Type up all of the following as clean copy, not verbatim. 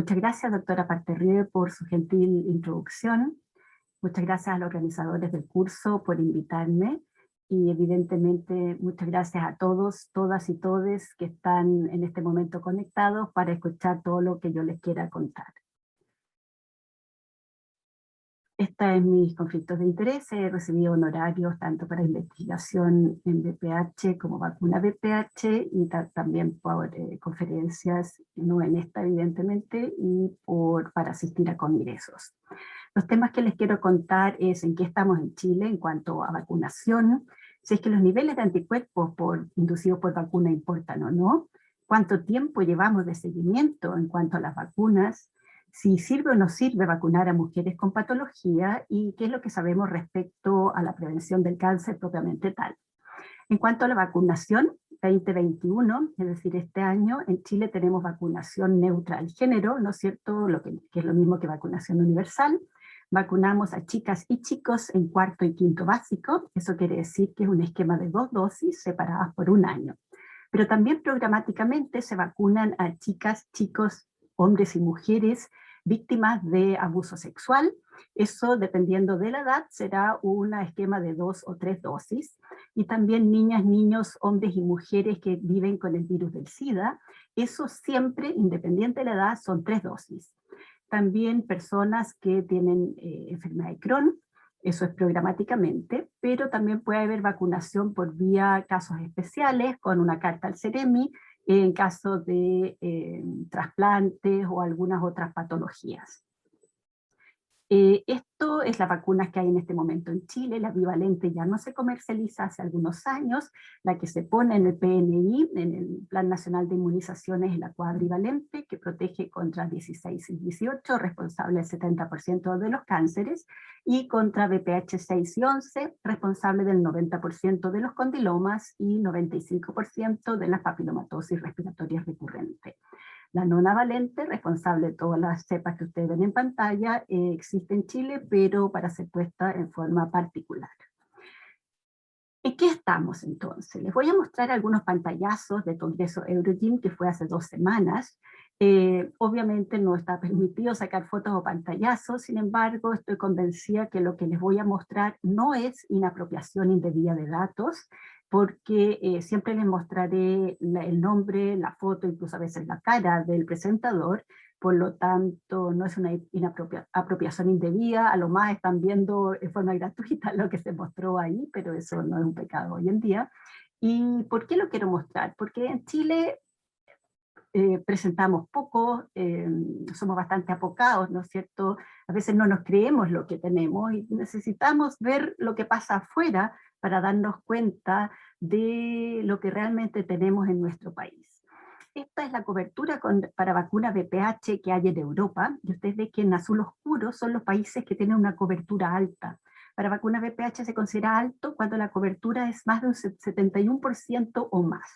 Muchas gracias, doctora Parterrier, por su gentil introducción. Muchas gracias a los organizadores del curso por invitarme. Y evidentemente muchas gracias a todos, todas y todes que están en este momento conectados para escuchar todo lo que yo les quiera contar. Estos son mis conflictos de interés. He recibido honorarios tanto para investigación en VPH como vacuna VPH y también por conferencias, no en esta evidentemente, y para asistir a congresos. Los temas que les quiero contar es en qué estamos en Chile en cuanto a vacunación, si es que los niveles de anticuerpos inducidos por vacuna importan o no, cuánto tiempo llevamos de seguimiento en cuanto a las vacunas, si sirve o no sirve vacunar a mujeres con patología y qué es lo que sabemos respecto a la prevención del cáncer propiamente tal. En cuanto a la vacunación, 2021, es decir, este año, en Chile tenemos vacunación neutra al género, ¿no es cierto?, que es lo mismo que vacunación universal. Vacunamos a chicas y chicos en cuarto y quinto básico, eso quiere decir que es un esquema de 2 dosis separadas por un año. Pero también programáticamente se vacunan a chicas, chicos, hombres y mujeres víctimas de abuso sexual. Eso, dependiendo de la edad, será un esquema de 2 o 3 dosis. Y también niñas, niños, hombres y mujeres que viven con el virus del SIDA. Eso siempre, independiente de la edad, son 3 dosis. También personas que tienen enfermedad de Crohn, eso es programáticamente, pero también puede haber vacunación por vía casos especiales, con una carta al CEREMI, en caso de trasplantes o algunas otras patologías. Esto es las vacunas que hay en este momento en Chile. La bivalente ya no se comercializa hace algunos años. La que se pone en el PNI, en el Plan Nacional de Inmunizaciones, es la cuadrivalente, que protege contra 16 y 18, responsable del 70% de los cánceres, y contra VPH 6 y 11, responsable del 90% de los condilomas y 95% de las papilomatosis respiratorias recurrentes. La nonavalente, responsable de todas las cepas que ustedes ven en pantalla, existe en Chile, pero para ser puesta en forma particular. ¿En qué estamos entonces? Les voy a mostrar algunos pantallazos del Congreso Eurogym, que fue hace 2 semanas. Obviamente no está permitido sacar fotos o pantallazos, sin embargo estoy convencida que lo que les voy a mostrar no es inapropiación indebida de datos, porque siempre les mostraré el nombre, la foto, incluso a veces la cara del presentador. Por lo tanto no es una apropiación indebida, a lo más están viendo en forma gratuita lo que se mostró ahí, pero eso no es un pecado hoy en día. ¿Y por qué lo quiero mostrar? Porque en Chile presentamos poco, somos bastante apocados, ¿no es cierto? A veces no nos creemos lo que tenemos y necesitamos ver lo que pasa afuera para darnos cuenta de lo que realmente tenemos en nuestro país. Esta es la cobertura para vacuna VPH que hay en Europa, y ustedes ven que en azul oscuro son los países que tienen una cobertura alta. Para vacuna VPH se considera alto cuando la cobertura es más de un 71% o más.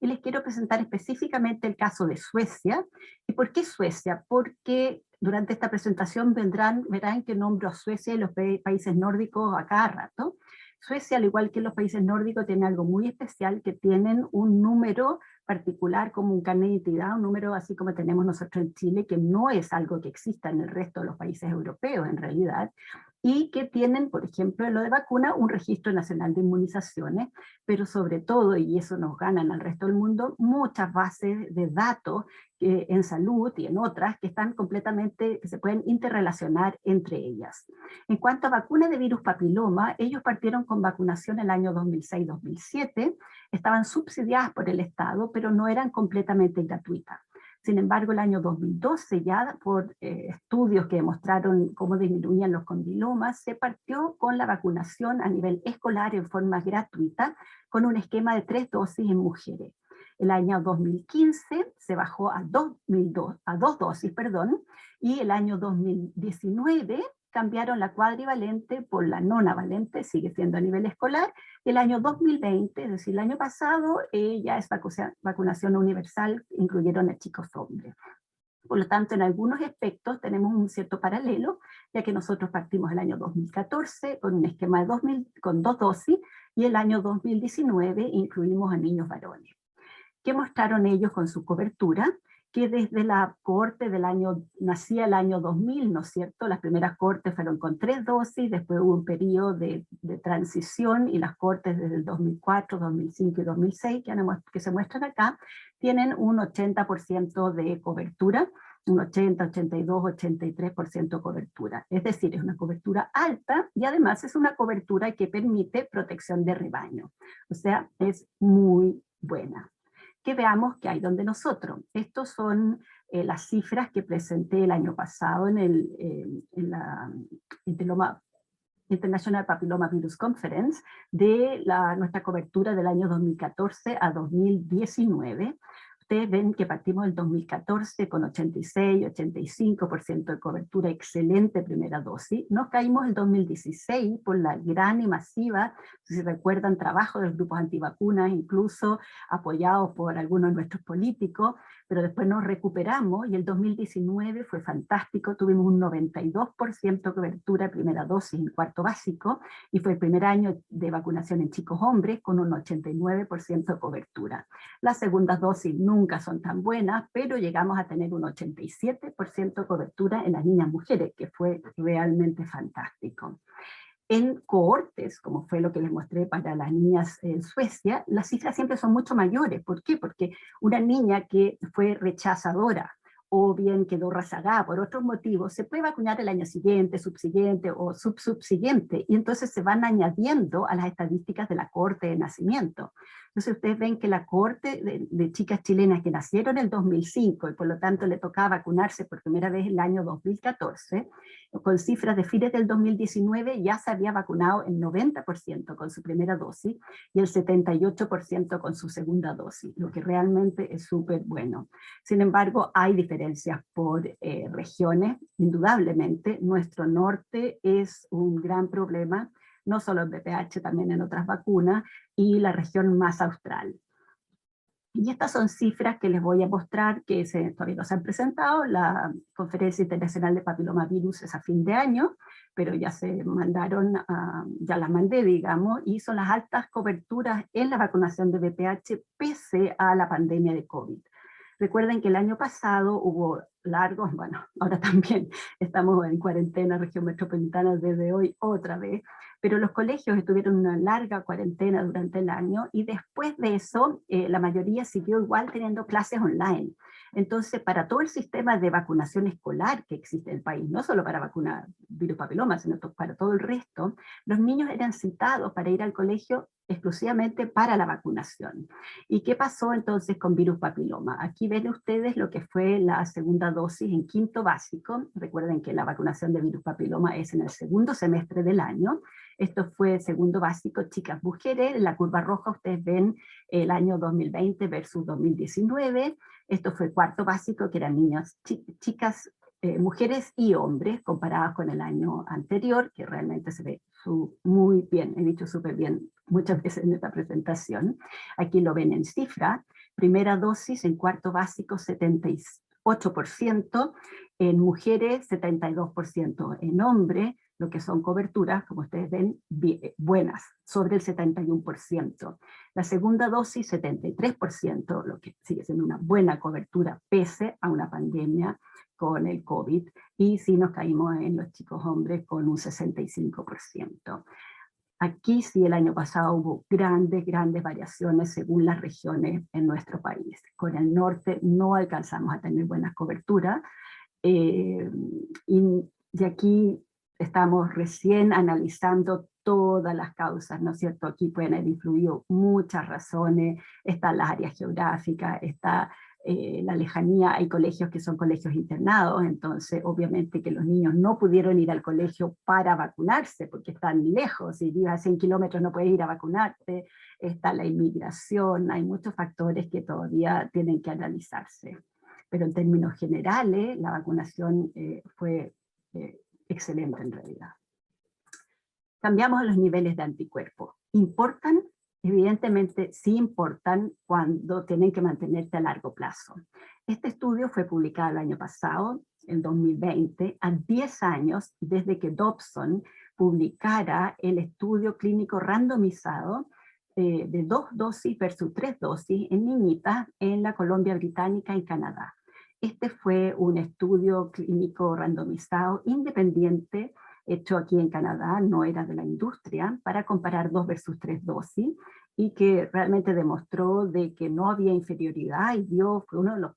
Y les quiero presentar específicamente el caso de Suecia. ¿Y por qué Suecia? Porque durante esta presentación verán que nombro a Suecia y los países nórdicos a cada rato. Suecia, al igual que los países nórdicos, tiene algo muy especial, que tienen un número particular como un carnet de identidad, un número así como tenemos nosotros en Chile, que no es algo que exista en el resto de los países europeos en realidad, y que tienen, por ejemplo, en lo de vacuna, un registro nacional de inmunizaciones, pero sobre todo, y eso nos ganan al resto del mundo, muchas bases de datos en salud y en otras que están completamente, que se pueden interrelacionar entre ellas. En cuanto a vacunas de virus papiloma, ellos partieron con vacunación en el año 2006-2007, estaban subsidiadas por el Estado, pero no eran completamente gratuitas. Sin embargo, el año 2012, ya por estudios que demostraron cómo disminuían los condilomas, se partió con la vacunación a nivel escolar en forma gratuita, con un esquema de 3 dosis en mujeres. El año 2015 se bajó a 2 dosis, y el año 2019 cambiaron la cuadrivalente por la nonavalente, sigue siendo a nivel escolar. El año 2020, es decir, el año pasado, ya es vacunación universal, incluyeron a chicos hombres. Por lo tanto, en algunos aspectos tenemos un cierto paralelo, ya que nosotros partimos el año 2014 con un esquema de con 2 dosis, y el año 2019 incluimos a niños varones. ¿Qué mostraron ellos con su cobertura? que desde la cohorte nacía el año 2000, ¿no es cierto? Las primeras cohortes fueron con 3 dosis, después hubo un periodo de transición, y las cohortes desde el 2004, 2005 y 2006, que se muestran acá, tienen un 80% de cobertura, un 80, 82, 83% de cobertura. Es decir, es una cobertura alta y además es una cobertura que permite protección de rebaño. O sea, es muy buena. Que veamos qué hay donde nosotros. Estos son las cifras que presenté el año pasado en la International Papilloma Virus Conference de nuestra cobertura del año 2014 a 2019. Ustedes ven que partimos del 2014 con 86, 85% de cobertura, excelente primera dosis. Nos caímos el 2016 por la gran y masiva, si recuerdan, trabajo de los grupos antivacunas, incluso apoyados por algunos de nuestros políticos, pero después nos recuperamos y el 2019 fue fantástico, tuvimos un 92% de cobertura de primera dosis en cuarto básico, y fue el primer año de vacunación en chicos hombres con un 89% de cobertura. Las segundas dosis nunca son tan buenas, pero llegamos a tener un 87% de cobertura en las niñas mujeres, que fue realmente fantástico. En cohortes, como fue lo que les mostré para las niñas en Suecia, las cifras siempre son mucho mayores. ¿Por qué? Porque una niña que fue rechazadora o bien quedó rezagada por otros motivos, se puede vacunar el año siguiente, subsiguiente o subsubsiguiente, y entonces se van añadiendo a las estadísticas de la cohorte de nacimiento. Entonces ustedes ven que la cohorte de chicas chilenas que nacieron en el 2005 y por lo tanto le tocaba vacunarse por primera vez en el año 2014, con cifras de fines del 2019 ya se había vacunado el 90% con su primera dosis y el 78% con su segunda dosis, lo que realmente es súper bueno. Sin embargo, hay diferencias por regiones, indudablemente. Nuestro norte es un gran problema, no solo en VPH, también en otras vacunas, y la región más austral. Y estas son cifras que les voy a mostrar que todavía no se han presentado. La Conferencia Internacional de Papilomavirus es a fin de año, pero ya se mandaron, ya las mandé, digamos, y son las altas coberturas en la vacunación de VPH pese a la pandemia de COVID. Recuerden que el año pasado hubo largos, bueno, ahora también estamos en cuarentena, región metropolitana desde hoy otra vez, pero los colegios estuvieron en una larga cuarentena durante el año y después de eso la mayoría siguió igual teniendo clases online. Entonces, para todo el sistema de vacunación escolar que existe en el país, no solo para vacunar virus papiloma, sino para todo el resto, los niños eran citados para ir al colegio exclusivamente para la vacunación. ¿Y qué pasó entonces con virus papiloma? Aquí ven ustedes lo que fue la segunda dosis en quinto básico. Recuerden que la vacunación de virus papiloma es en el segundo semestre del año. Esto fue segundo básico, chicas, mujeres. En la curva roja ustedes ven el año 2020 versus 2019. Esto fue cuarto básico, que eran niñas, chicas, mujeres y hombres, comparadas con el año anterior, que realmente se ve muy bien, he dicho súper bien muchas veces en esta presentación. Aquí lo ven en cifra. Primera dosis en cuarto básico, 78%, en mujeres 72%, en hombres, lo que son coberturas, como ustedes ven, buenas, sobre el 71%. La segunda dosis, 73%, lo que sigue siendo una buena cobertura pese a una pandemia con el COVID, y sí nos caímos en los chicos hombres con un 65%. Aquí sí el año pasado hubo grandes variaciones según las regiones en nuestro país. Con el norte no alcanzamos a tener buenas coberturas, y aquí estamos recién analizando todas las causas, ¿no es cierto? Aquí pueden haber influido muchas razones, están las áreas geográficas, está la lejanía, hay colegios que son colegios internados, entonces obviamente que los niños no pudieron ir al colegio para vacunarse, porque están lejos, si vives a 100 kilómetros no puedes ir a vacunarte, está la inmigración, hay muchos factores que todavía tienen que analizarse. Pero en términos generales, la vacunación fue excelente en realidad. Cambiamos los niveles de anticuerpos. ¿Importan? Evidentemente sí importan cuando tienen que mantenerse a largo plazo. Este estudio fue publicado el año pasado, en 2020, a 10 años desde que Dobson publicara el estudio clínico randomizado de 2 dosis versus 3 dosis en niñitas en la Columbia Británica en Canadá. Este fue un estudio clínico randomizado independiente hecho aquí en Canadá, no era de la industria, para comparar 2 versus 3 dosis, y que realmente demostró de que no había inferioridad y fue uno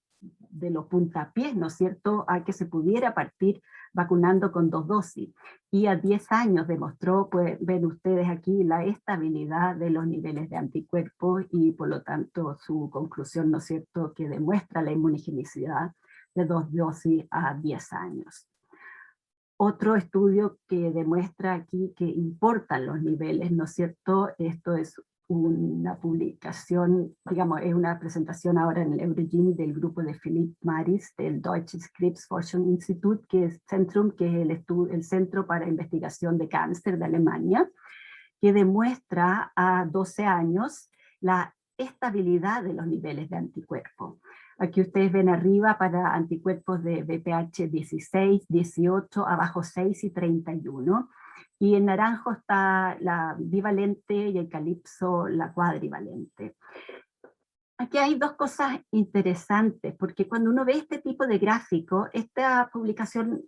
de los puntapiés, ¿no es cierto?, a que se pudiera partir vacunando con 2 dosis. Y a 10 años demostró, pues ven ustedes aquí, la estabilidad de los niveles de anticuerpos y por lo tanto su conclusión, ¿no es cierto?, que demuestra la inmunogenicidad de 2 dosis a 10 años. Otro estudio que demuestra aquí que importan los niveles, ¿no es cierto? Esto es una publicación, digamos, es una presentación ahora en el Eurogym del grupo de Philipp Maris, del Deutsches Krebsforschungsinstitut, que es Centrum, que es el Centro para Investigación de Cáncer de Alemania, que demuestra a 12 años la estabilidad de los niveles de anticuerpos. Aquí ustedes ven arriba para anticuerpos de VPH 16, 18, abajo 6 y 31. Y en naranjo está la bivalente y el calipso la cuadrivalente. Aquí hay dos cosas interesantes, porque cuando uno ve este tipo de gráfico, esta publicación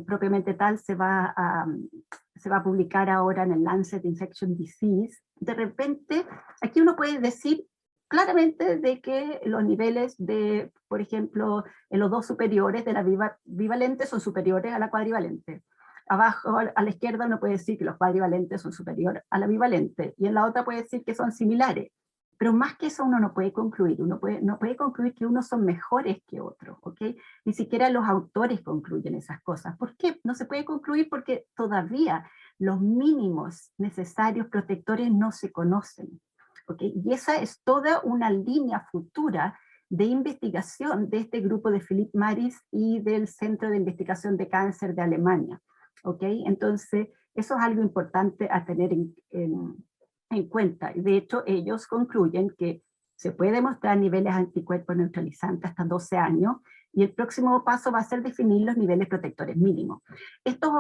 propiamente tal se va a publicar ahora en el Lancet Infection Disease. De repente, aquí uno puede decir claramente de que los niveles de, por ejemplo, en los dos superiores de la bivalente son superiores a la cuadrivalente. Abajo, a la izquierda, uno puede decir que los cuadrivalentes son superiores a la bivalente, y en la otra puede decir que son similares. Pero más que eso uno no puede concluir, no puede concluir que unos son mejores que otros, ¿ok? Ni siquiera los autores concluyen esas cosas. ¿Por qué? No se puede concluir porque todavía los mínimos necesarios protectores no se conocen, ¿ok? Y esa es toda una línea futura de investigación de este grupo de Philipp Maris y del Centro de Investigación de Cáncer de Alemania, ¿ok? Entonces, eso es algo importante a tener en cuenta. De hecho, ellos concluyen que se puede demostrar niveles anticuerpos neutralizantes hasta 12 años, y el próximo paso va a ser definir los niveles protectores mínimos. Estos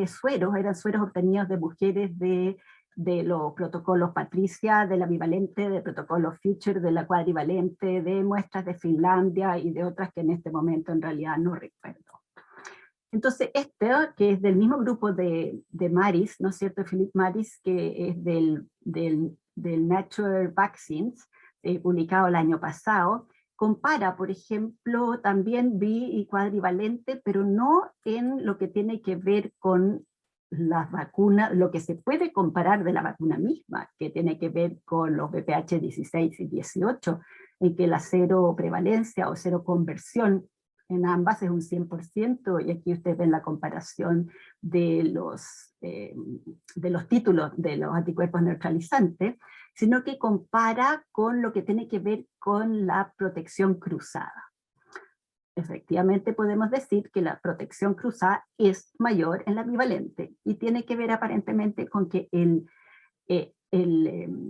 sueros eran sueros obtenidos de mujeres de los protocolos Patricia, de la bivalente, de protocolos Future, de la cuadrivalente, de muestras de Finlandia y de otras que en este momento en realidad no recuerdo. Entonces, que es del mismo grupo de Maris, ¿no es cierto?, Philipp Maris, que es del Nature Vaccines, publicado el año pasado, compara, por ejemplo, también bi y cuadrivalente, pero no en lo que tiene que ver con las vacunas, lo que se puede comparar de la vacuna misma, que tiene que ver con los VPH 16 y 18, en que la cero prevalencia o cero conversión en ambas es un 100%, y aquí ustedes ven la comparación de los títulos de los anticuerpos neutralizantes, sino que compara con lo que tiene que ver con la protección cruzada. Efectivamente podemos decir que la protección cruzada es mayor en la bivalente, y tiene que ver aparentemente con que el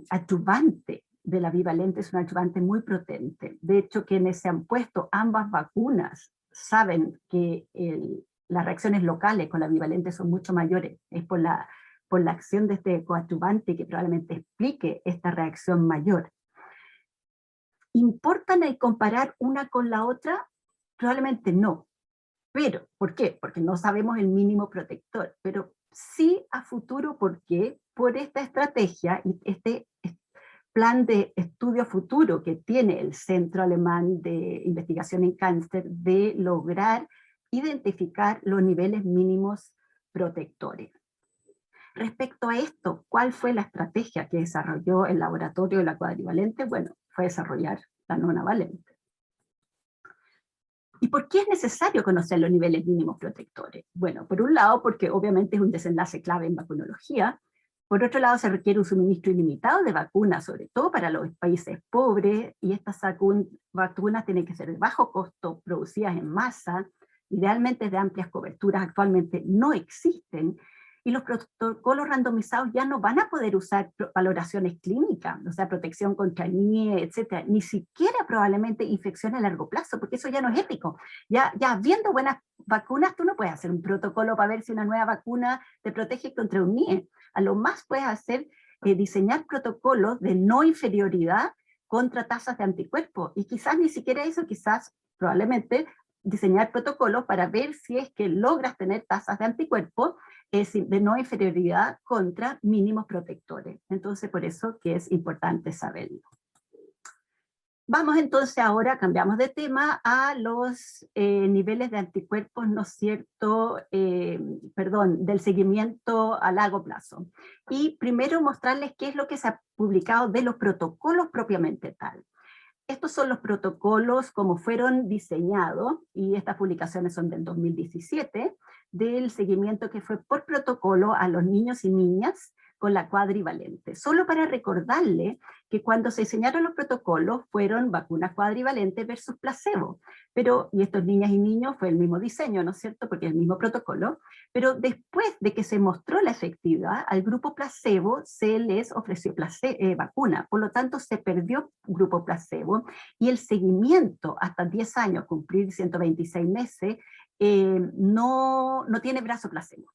adyuvante de la bivalente es un adyuvante muy potente. De hecho, quienes se han puesto ambas vacunas saben que las reacciones locales con la bivalente son mucho mayores. Es por la acción de este coadyuvante que probablemente explique esta reacción mayor. ¿Importan el comparar una con la otra? Probablemente no. Pero, ¿por qué? Porque no sabemos el mínimo protector. Pero sí a futuro, ¿por qué? Por esta estrategia y este plan de estudio futuro que tiene el Centro Alemán de Investigación en Cáncer de lograr identificar los niveles mínimos protectores. Respecto a esto, ¿cuál fue la estrategia que desarrolló el laboratorio de la cuadrivalente? Bueno, fue desarrollar la nonavalente. ¿Y por qué es necesario conocer los niveles mínimos protectores? Bueno, por un lado, porque obviamente es un desenlace clave en vacunología. Por otro lado, se requiere un suministro ilimitado de vacunas, sobre todo para los países pobres, y estas vacunas tienen que ser de bajo costo, producidas en masa, idealmente de amplias coberturas. Actualmente no existen, y los protocolos randomizados ya no van a poder usar valoraciones clínicas, o sea, protección contra NIE, etcétera, ni siquiera probablemente infección a largo plazo, porque eso ya no es ético. Ya habiendo buenas vacunas, tú no puedes hacer un protocolo para ver si una nueva vacuna te protege contra un NIE. A lo más puedes hacer diseñar protocolos de no inferioridad contra tasas de anticuerpos, y quizás ni siquiera eso, quizás probablemente diseñar protocolos para ver si es que logras tener tasas de anticuerpos de no inferioridad contra mínimos protectores. Entonces, por eso que es importante saberlo. Vamos entonces ahora, cambiamos de tema, a los niveles de anticuerpos, ¿no es cierto?, del seguimiento a largo plazo. Y primero mostrarles qué es lo que se ha publicado de los protocolos propiamente tal. Estos son los protocolos como fueron diseñados, y estas publicaciones son del 2017, del seguimiento que fue por protocolo a los niños y niñas con la cuadrivalente. Solo para recordarle que cuando se diseñaron los protocolos fueron vacunas cuadrivalentes versus placebo, y estos niñas y niños fue el mismo diseño, ¿no es cierto?, porque es el mismo protocolo, pero después de que se mostró la efectividad, al grupo placebo se les ofreció vacuna, por lo tanto se perdió grupo placebo, y el seguimiento hasta 10 años, cumplir 126 meses, no tiene brazo placebo.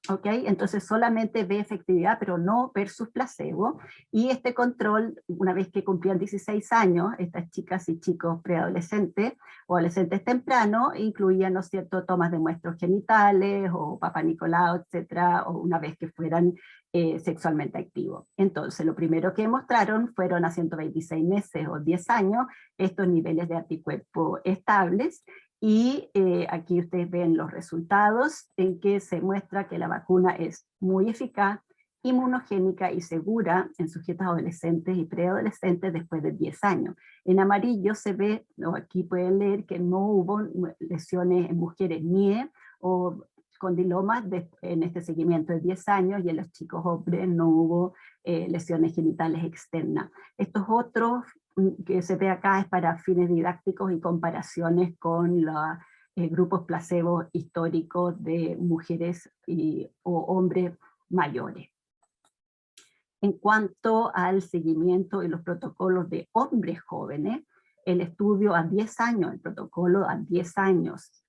¿Okay? Entonces solamente ve efectividad, pero no versus placebo, y este control, una vez que cumplían 16 años, estas chicas y chicos preadolescentes o adolescentes tempranos, incluían, ¿no es cierto?, tomas de muestros genitales, o Papá Nicolau, etcétera, o una vez que fueran sexualmente activos. Entonces lo primero que mostraron fueron a 126 meses o 10 años, estos niveles de anticuerpos estables, y aquí ustedes ven los resultados en que se muestra que la vacuna es muy eficaz, inmunogénica y segura en sujetos adolescentes y preadolescentes después de 10 años. En amarillo se ve, o aquí pueden leer, que no hubo lesiones en mujeres NIE o condilomas en este seguimiento de 10 años, y en los chicos hombres no hubo lesiones genitales externas. Estos otros que se ve acá es para fines didácticos y comparaciones con los grupos placebo históricos de mujeres o hombres mayores. En cuanto al seguimiento y los protocolos de hombres jóvenes, el estudio a 10 años, el protocolo a 10 años,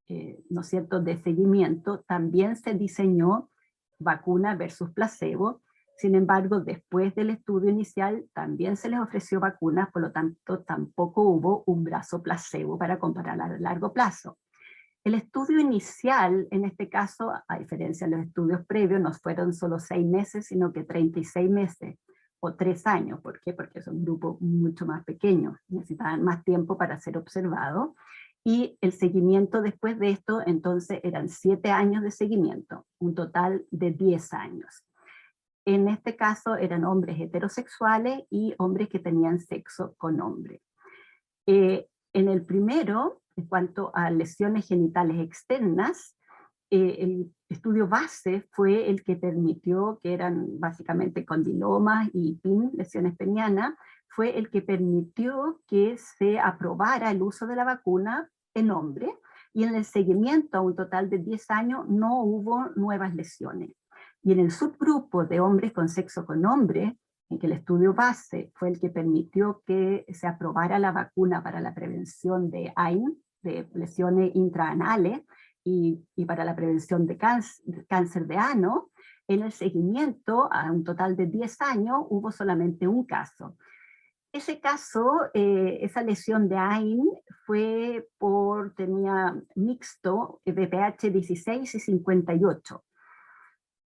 ¿no es cierto?, de seguimiento, también se diseñó vacuna versus placebo. Sin embargo, después del estudio inicial también se les ofreció vacunas, por lo tanto tampoco hubo un brazo placebo para comparar a largo plazo. El estudio inicial, en este caso, a diferencia de los estudios previos, no fueron solo 6 meses, sino que 36 meses o 3 años. ¿Por qué? Porque son grupos mucho más pequeños, necesitaban más tiempo para ser observados. Y el seguimiento después de esto, entonces, eran 7 años de seguimiento, un total de 10 años. En este caso eran hombres heterosexuales y hombres que tenían sexo con hombres. En el primero, en cuanto a lesiones genitales externas, el estudio base fue el que permitió, que eran básicamente condilomas y PIN, lesiones penianas, fue el que permitió que se aprobara el uso de la vacuna en hombres, y en el seguimiento a un total de 10 años no hubo nuevas lesiones. Y en el subgrupo de hombres con sexo con hombres, en que el estudio base fue el que permitió que se aprobara la vacuna para la prevención de AIN, de lesiones intraanales, y para la prevención de cáncer de ano, en el seguimiento a un total de 10 años hubo solamente un caso. Ese caso, esa lesión de AIN tenía mixto VPH 16 y 58.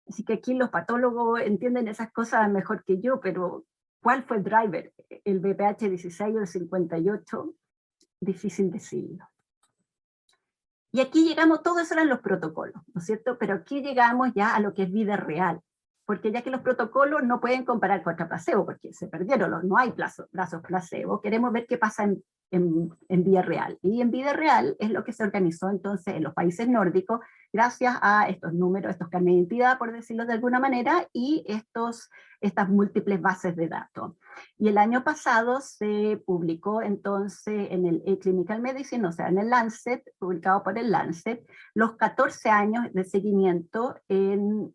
Así que aquí los patólogos entienden esas cosas mejor que yo, pero ¿cuál fue el driver? ¿El VPH 16 o el 58? Difícil decirlo. Y aquí llegamos, todo eso eran los protocolos, ¿no es cierto? Pero aquí llegamos ya a lo que es vida real, porque ya que los protocolos no pueden comparar contra placebo, porque se perdieron, no hay brazos placebo, queremos ver qué pasa en vida real. Y en vida real es lo que se organizó entonces en los países nórdicos, gracias a estos números, estos carnet de identidad, por decirlo de alguna manera, y estas múltiples bases de datos. Y el año pasado se publicó entonces en el Clinical Medicine, o sea, en el Lancet, publicado por el Lancet, los 14 años de seguimiento en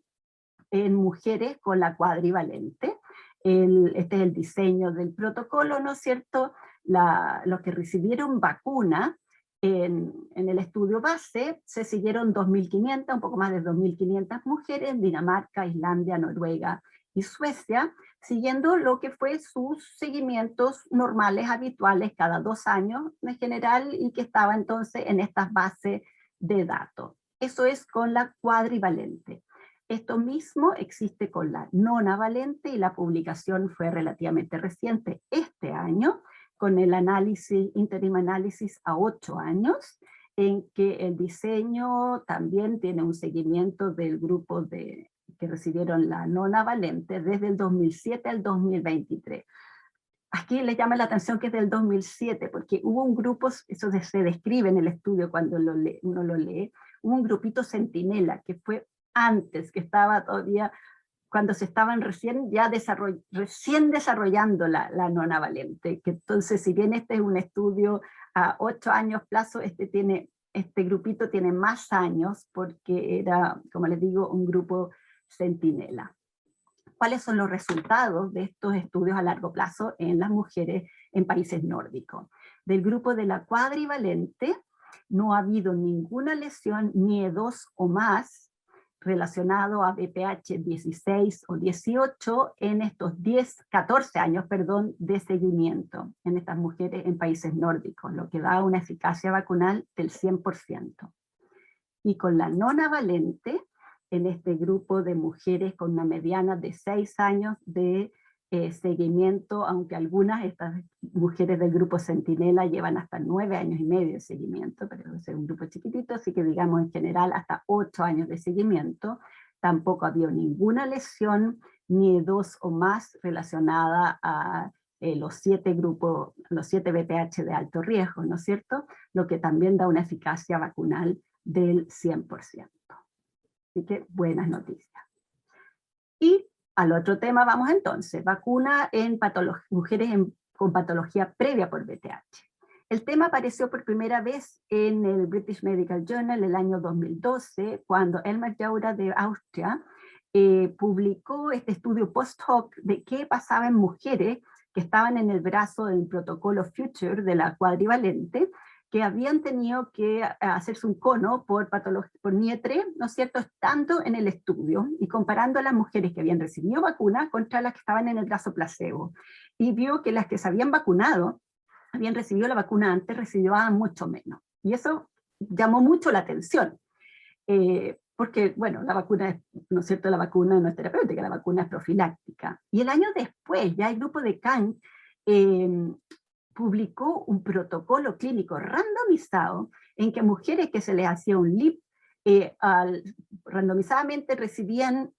mujeres con la cuadrivalente. Este es el diseño del protocolo, ¿no es cierto? Los que recibieron vacuna en el estudio base, se siguieron 2.500, un poco más de 2.500 mujeres en Dinamarca, Islandia, Noruega y Suecia, siguiendo lo que fue sus seguimientos normales, habituales, cada 2 años en general, y que estaba entonces en estas bases de datos. Eso es con la cuadrivalente. Esto mismo existe con la nonavalente, y la publicación fue relativamente reciente este año, con el análisis, interim análisis a 8 años, en que el diseño también tiene un seguimiento del grupo que recibieron la nonavalente desde el 2007 al 2023. Aquí les llama la atención que es del 2007, porque hubo un grupo, eso se describe en el estudio cuando uno lo lee, hubo un grupito centinela, que fue antes, que estaba todavía, cuando se estaban recién desarrollando la nonavalente, que entonces si bien este es un estudio a 8 años plazo, este grupito tiene más años, porque era, como les digo, un grupo centinela. ¿Cuáles son los resultados de estos estudios a largo plazo en las mujeres en países nórdicos? Del grupo de la cuadrivalente no ha habido ninguna lesión ni E2 o más relacionado a BPH 16 o 18 en estos 14 años, de seguimiento en estas mujeres en países nórdicos, lo que da una eficacia vacunal del 100%. Y con la nonavalente, en este grupo de mujeres con una mediana de 6 años de seguimiento, aunque algunas, estas mujeres del grupo Centinela, llevan hasta 9 años y medio de seguimiento, pero es un grupo chiquitito, así que digamos en general hasta 8 años de seguimiento. Tampoco había ninguna lesión ni 2 o más relacionada a los 7 grupos, los 7 BPH de alto riesgo, ¿no es cierto? Lo que también da una eficacia vacunal del 100%. Así que buenas noticias. Y al otro tema vamos entonces, vacuna en mujeres con patología previa por BPH. El tema apareció por primera vez en el British Medical Journal el año 2012, cuando Elmar Jaura de Austria publicó este estudio post-hoc de qué pasaba en mujeres que estaban en el brazo del protocolo Future de la cuadrivalente, que habían tenido que hacerse un cono por nietre, ¿no es cierto?, estando en el estudio, y comparando a las mujeres que habían recibido vacuna contra las que estaban en el brazo placebo. Y vio que las que se habían vacunado, habían recibido la vacuna antes, recibían mucho menos. Y eso llamó mucho la atención. Porque, bueno, la vacuna es, ¿no es cierto?, la vacuna no es terapéutica, la vacuna es profiláctica. Y el año después, ya el grupo de Kang publicó un protocolo clínico randomizado en que mujeres que se les hacía un LIP randomizadamente recibían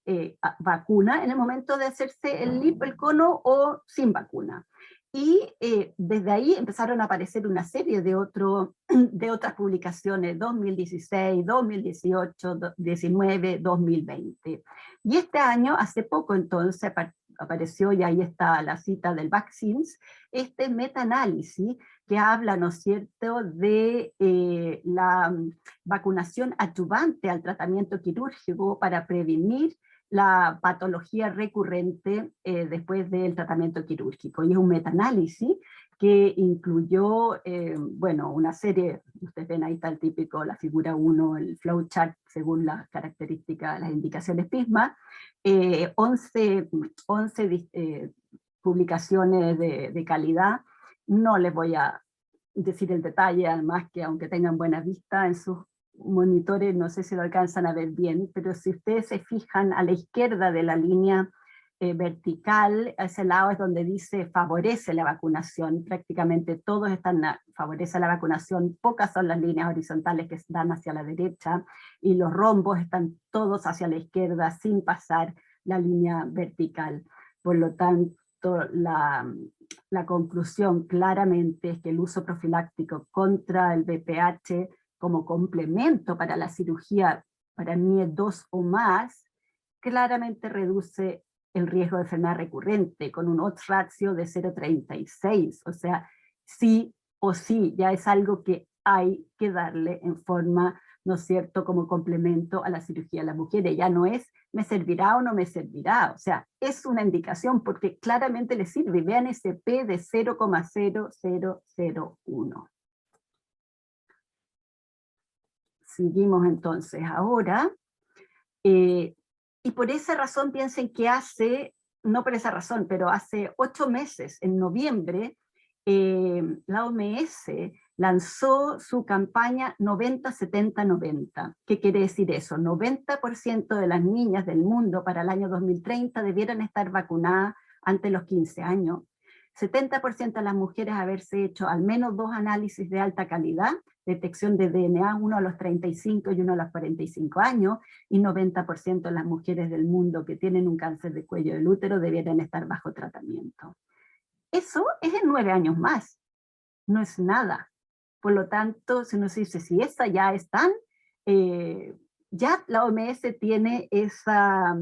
vacuna en el momento de hacerse el LIP, el cono, o sin vacuna. Y desde ahí empezaron a aparecer una serie de otras publicaciones, 2016, 2018, 2019, 2020. Y este año, hace poco entonces, apareció, y ahí está la cita del Vaccines, este metaanálisis que habla, ¿no es cierto?, de la vacunación adyuvante al tratamiento quirúrgico para prevenir la patología recurrente después del tratamiento quirúrgico. Y es un metaanálisis que incluyó, bueno, una serie, ustedes ven ahí está el típico, la figura 1, el flowchart según las características, las indicaciones PISMA, 11 publicaciones de calidad. No les voy a decir el detalle, además que aunque tengan buena vista en sus monitores, no sé si lo alcanzan a ver bien, pero si ustedes se fijan a la izquierda de la línea vertical, a ese lado es donde dice favorece la vacunación, prácticamente todos favorece la vacunación, pocas son las líneas horizontales que dan hacia la derecha, y los rombos están todos hacia la izquierda sin pasar la línea vertical. Por lo tanto, la conclusión claramente es que el uso profiláctico contra el BPH como complemento para la cirugía para NIE 2 o más, claramente reduce el riesgo de enfermedad recurrente, con un odds ratio de 0,36, o sea, sí o sí, ya es algo que hay que darle en forma, ¿no es cierto?, como complemento a la cirugía de las mujeres. Ya no es me servirá o no me servirá, o sea, es una indicación porque claramente le sirve. Vean ese P de 0,0001. Seguimos entonces ahora, y por esa razón piensen qué hace no por esa razón, pero hace 8 meses, en noviembre, la OMS lanzó su campaña 90-70-90. ¿Qué quiere decir eso? 90% de las niñas del mundo para el año 2030 debieran estar vacunadas antes de los 15 años. 70% de las mujeres haberse hecho al menos 2 análisis de alta calidad, detección de DNA, uno a los 35 y uno a los 45 años, y 90% de las mujeres del mundo que tienen un cáncer de cuello del útero debieran estar bajo tratamiento. Eso es en 9 años más, no es nada. Por lo tanto, si uno se dice, si esas ya están, ya la OMS tiene esa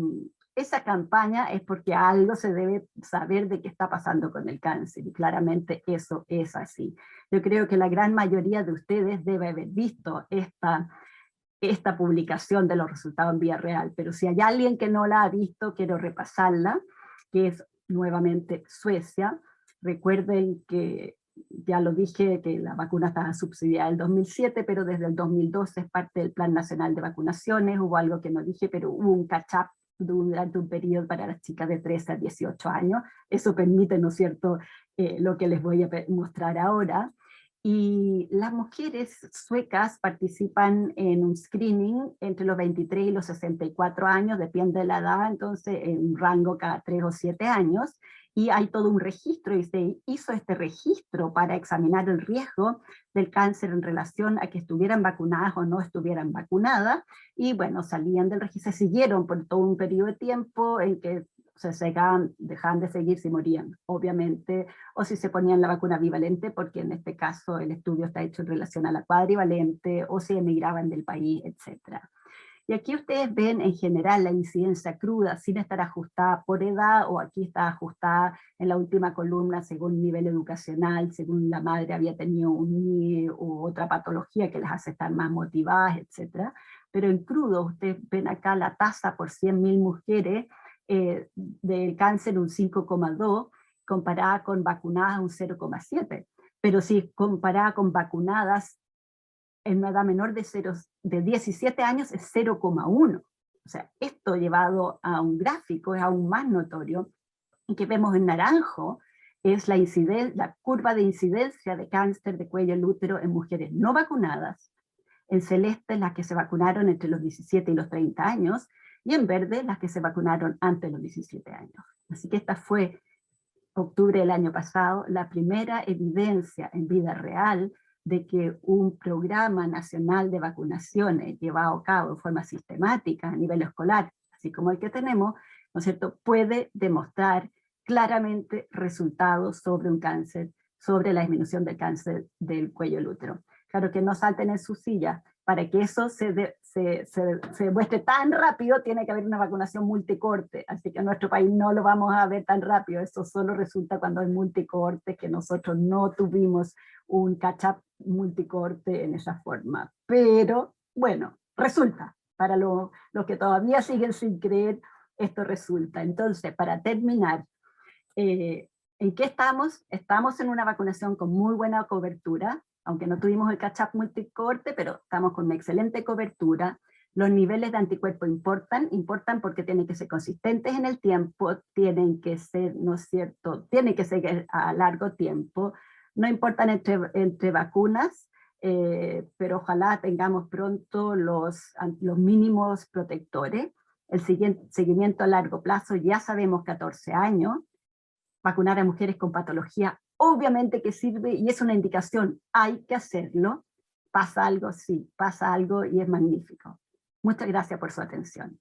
campaña, es porque algo se debe saber de qué está pasando con el cáncer, y claramente eso es así. Yo creo que la gran mayoría de ustedes debe haber visto esta publicación de los resultados en vía real, pero si hay alguien que no la ha visto, quiero repasarla, que es nuevamente Suecia. Recuerden que ya lo dije, que la vacuna estaba subsidiada en el 2007, pero desde el 2012 es parte del Plan Nacional de Vacunaciones. Hubo algo que no dije, pero hubo un catch-up durante un periodo para las chicas de 13 a 18 años. Eso permite, ¿no es cierto?, lo que les voy a mostrar ahora. Y las mujeres suecas participan en un screening entre los 23 y los 64 años, depende de la edad, entonces en un rango cada 3 o 7 años, y hay todo un registro, y se hizo este registro para examinar el riesgo del cáncer en relación a que estuvieran vacunadas o no estuvieran vacunadas, y bueno, salían del registro, se siguieron por todo un periodo de tiempo en que se secaban, dejaban de seguir si morían, obviamente, o si se ponían la vacuna bivalente, porque en este caso el estudio está hecho en relación a la cuadrivalente, o si emigraban del país, etc. Y aquí ustedes ven en general la incidencia cruda, sin estar ajustada por edad, o aquí está ajustada en la última columna según nivel educacional, según la madre había tenido un NIE u otra patología que las hace estar más motivadas, etc. Pero en crudo ustedes ven acá la tasa por 100.000 mujeres del cáncer un 5,2, comparada con vacunadas un 0,7. Pero si comparada con vacunadas en una edad menor de 17 años es 0,1. O sea, esto llevado a un gráfico es aún más notorio, y que vemos en naranjo es la curva de incidencia de cáncer de cuello del útero en mujeres no vacunadas, en celeste las que se vacunaron entre los 17 y los 30 años, y en verde las que se vacunaron antes de los 17 años. Así que esta fue, octubre del año pasado, la primera evidencia en vida real de que un programa nacional de vacunaciones llevado a cabo de forma sistemática a nivel escolar, así como el que tenemos, ¿no es cierto?, puede demostrar claramente resultados sobre un cáncer, sobre la disminución del cáncer del cuello del útero. Claro, que no salten en su silla. Para que eso se muestre tan rápido, tiene que haber una vacunación multicorte, así que en nuestro país no lo vamos a ver tan rápido. Eso solo resulta cuando hay multicorte, que nosotros no tuvimos un catch-up multicorte en esa forma. Pero, bueno, resulta. Para los que todavía siguen sin creer, esto resulta. Entonces, para terminar, ¿en qué estamos? Estamos en una vacunación con muy buena cobertura, aunque no tuvimos el catch-up multicorte, pero estamos con una excelente cobertura. Los niveles de anticuerpos importan porque tienen que ser consistentes en el tiempo, tienen que ser, ¿no es cierto?, tienen que ser a largo tiempo, no importan entre vacunas, pero ojalá tengamos pronto los mínimos protectores. El seguimiento a largo plazo, ya sabemos 14 años, vacunar a mujeres con patología, obviamente que sirve y es una indicación, hay que hacerlo. Pasa algo, sí, pasa algo y es magnífico. Muchas gracias por su atención.